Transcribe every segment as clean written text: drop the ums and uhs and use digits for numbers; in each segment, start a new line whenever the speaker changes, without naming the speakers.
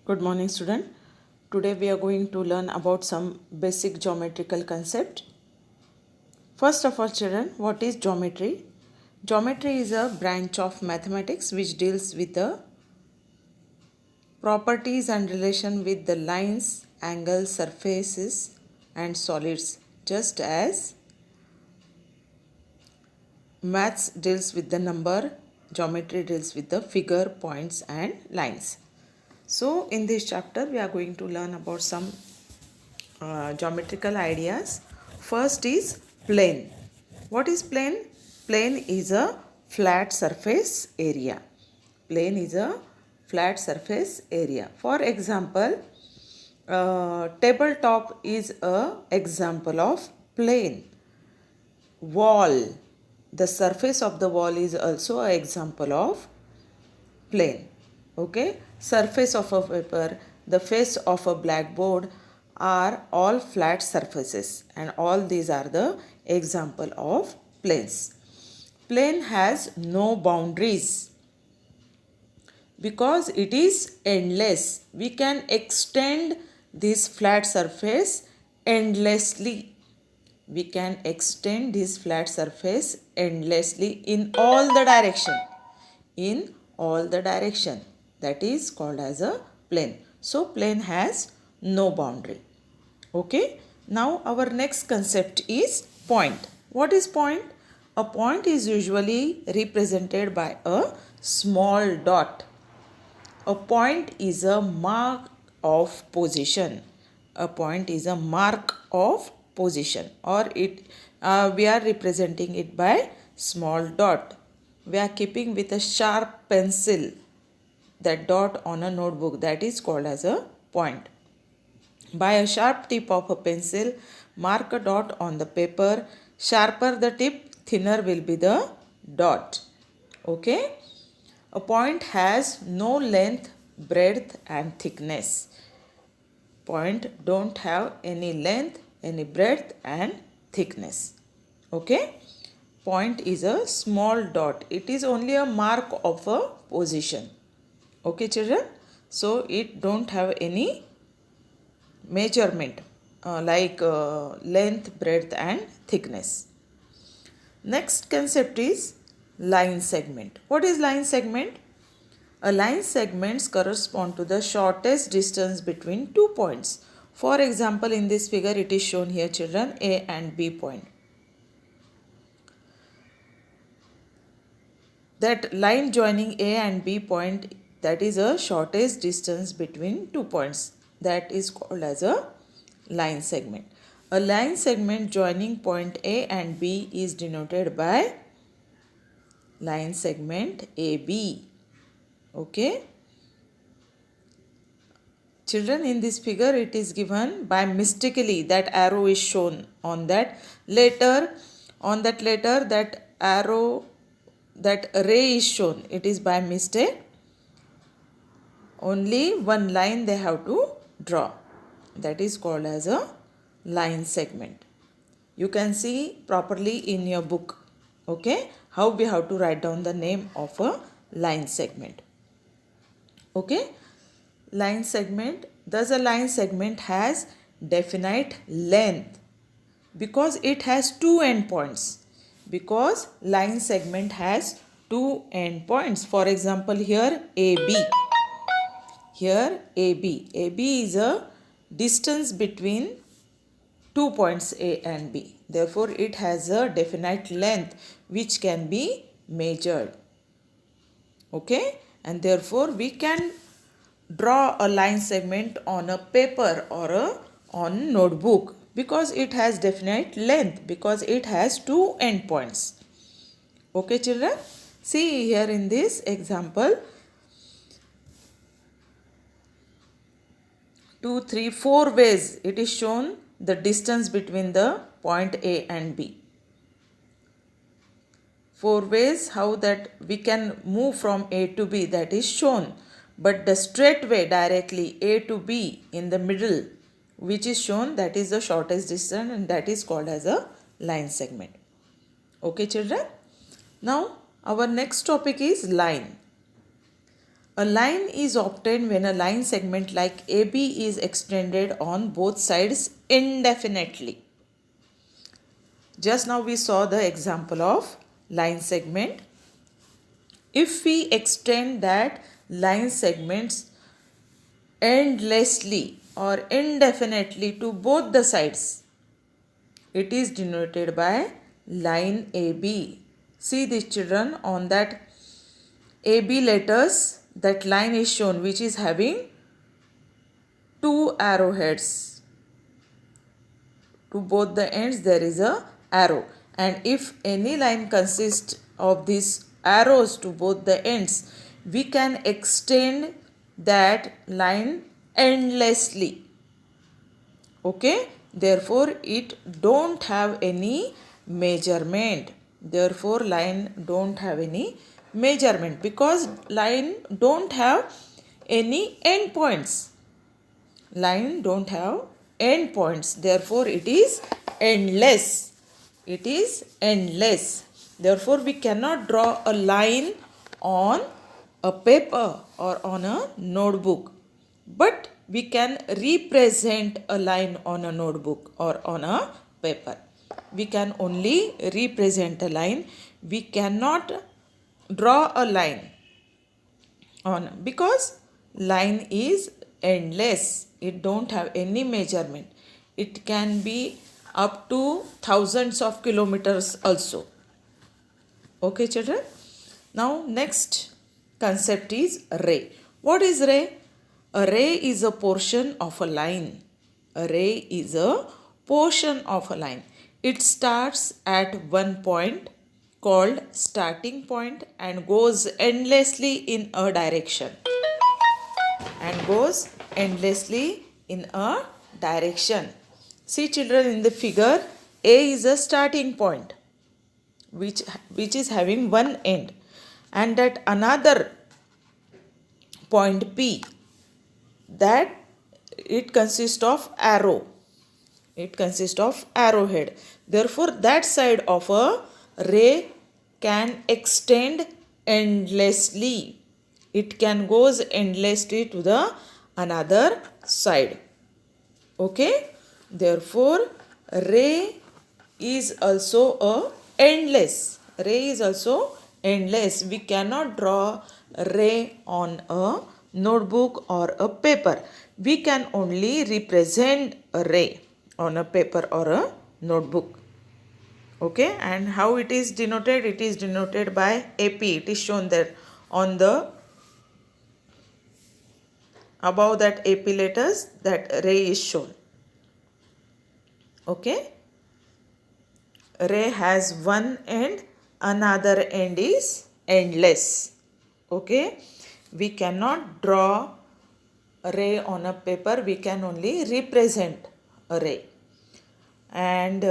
Good morning, student. Today we are going to learn about some basic geometrical concept. First of all, children, what is geometry? Geometry is a branch of mathematics which deals with the properties and relation with the lines, angles, surfaces and solids, just as maths deals with the number, geometry deals with the figure, points and lines. So in this chapter we are going to learn about some geometrical ideas. First is plane. What is plane? Plane is a flat surface area. Plane is a flat surface area. For example, tabletop is a example of plane. Wall. The surface of the wall is also an example of plane. Okay, surface of a paper, the face of a blackboard are all flat surfaces, and all these are the example of planes. Plane has no boundaries because it is endless. We can extend this flat surface endlessly. We can extend this flat surface endlessly in all the direction. In all the direction. That is called as a plane. So plane has no boundary. Okay. Now our next concept is point. What is point? A point is usually represented by a small dot. A point is a mark of position. A point is a mark of position, or we are representing it by small dot. We are keeping with a sharp pencil that dot on a notebook, that is called as a point. By a sharp tip of a pencil, mark a dot on the paper. Sharper the tip, thinner will be the dot. Okay. A point has no length, breadth and thickness. Point don't have any length, any breadth and thickness. Okay. Point is a small dot. It is only a mark of a position. Okay, children. So it don't have any measurement like length, breadth and thickness. Next concept is line segment. What is line segment? A line segments correspond to the shortest distance between 2 points. For example, in this figure it is shown here, children, A and B point. That line joining A and B point, that is a shortest distance between 2 points. That is called as a line segment. A line segment joining point A and B is denoted by line segment AB. Okay. Children, in this figure it is given by mistakenly that arrow is shown on that letter. On that letter, that arrow, that ray is shown. It is by mistake. Only one line they have to draw. That is called as a line segment. You can see properly in your book. Okay, how we have to write down the name of a line segment. Okay, line segment. Thus a line segment has definite length because it has two endpoints. Because line segment has two endpoints. For example, here AB. Here AB. AB is a distance between 2 points A and B. Therefore, it has a definite length which can be measured. Okay, and therefore we can draw a line segment on a paper or on notebook because it has definite length, because it has two endpoints. Okay, children, see here in this example, 2, 3, 4 ways it is shown the distance between the point A and B. 4 ways how that we can move from A to B, that is shown. But the straight way directly A to B in the middle, which is shown, that is the shortest distance, and that is called as a line segment. Okay, children. Now our next topic is line. A line is obtained when a line segment like AB is extended on both sides indefinitely. Just now we saw the example of line segment. If we extend that line segments endlessly or indefinitely to both the sides, it is denoted by line AB. See these children, on that AB letters, that line is shown which is having two arrowheads. To both the ends there is a arrow, and if any line consists of these arrows to both the ends, we can extend that line endlessly. Okay, therefore it don't have any measurement. Therefore line don't have any measurement, because line don't have any endpoints. Line don't have endpoints, therefore it is endless. It is endless. Therefore we cannot draw a line on a paper or on a notebook, but we can represent a line on a notebook or on a paper. We can only represent a line. We cannot draw a line on, because line is endless. It don't have any measurement. It can be up to thousands of kilometers also. Okay children. Now next concept is ray. What is ray? A ray is a portion of a line. A ray is a portion of a line. It starts at one point called starting point and goes endlessly in a direction. And goes endlessly in a direction. See children, in the figure, A is a starting point which is having one end, and that another point P, that it consists of arrow. It consists of arrowhead. Therefore that side of a ray can extend endlessly. It can goes endlessly to the another side. Okay, therefore ray is also a endless. Ray is also endless. We cannot draw ray on a notebook or a paper. We can only represent a ray on a paper or a notebook. Okay, and how it is denoted? It is denoted by AP. It is shown there on the above that AP letters, that ray is shown. Okay, ray has one end, another end is endless. Okay, we cannot draw a ray on a paper. We can only represent a ray. And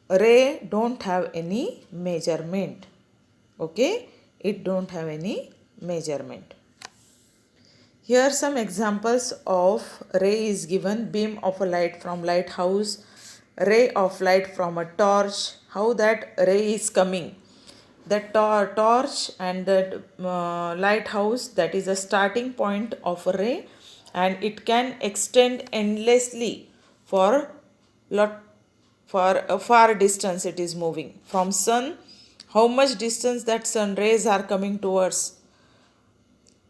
ray don't have any measurement. Okay, it don't have any measurement. Here are some examples of ray is given. Beam of a light from lighthouse, ray of light from a torch. How that ray is coming? The torch and the lighthouse, that is a starting point of a ray, and it can extend endlessly for a far distance. It is moving from sun. How much distance that sun rays are coming towards?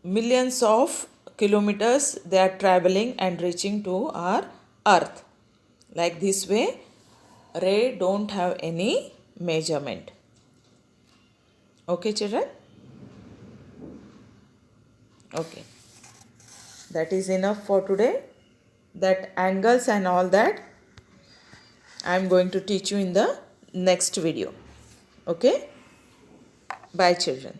Millions of kilometers they are traveling and reaching to our earth. Like this way, ray don't have any measurement. Okay children? Okay. That is enough for today. That angles and all that I am going to teach you in the next video. Okay? Bye children.